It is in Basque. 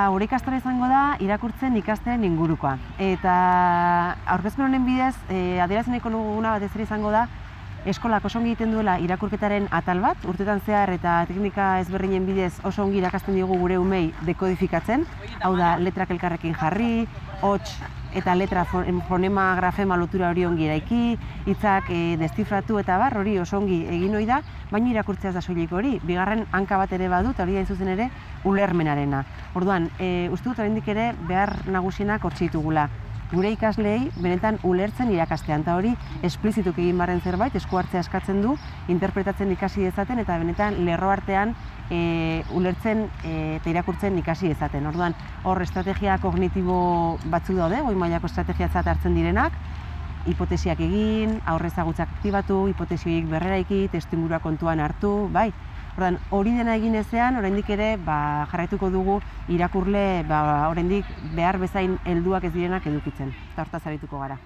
Gure ikastura izango da irakurtzen ikastearen ingurukoa. Eta aurkezpen honen bidez, adierazi nahiko duguna batez ere izango da, eskolak oso ongi egiten duela irakurketaren atal bat, urtetan zehar eta teknika ezberdinen bidez oso ongi irakasten diogu gure umei dekodifikatzen, hau da, letrak elkarrekin jarri, hots eta letra fonema, grafema lotura hori ongi eraiki, hitzak destifratu eta bar, hori oso ongi egin ohi da, baina irakurtzea ez da soilik hori, bigarren hanka bat ere badu, eta hori da zuzen ere ulermenarena. Orduan, uste dut oraindik ere behar nagusienak hortxe ditugula. Gure ikasleei benetan ulertzen irakastean, eta hori esplizituk egin barren zerbait, esku hartzea eskatzen du, interpretatzen ikasi dezaten, eta benetan lerro artean ulertzen eta irakurtzen ikasi dezaten. Orduan, hor estrategia kognitibo batzu daude, goi mailako estrategiatzat hartzen direnak, hipotesiak egin, aurre ezagutzak aktibatu, hipotesioik berreraiki, testuingurua kontuan hartu, bai. Orduan, hori dena egin ezean, oraindik ere jarraituko dugu irakurle oraindik behar bezain helduak ez direnak edukitzen. Eta hortaz arituko gara.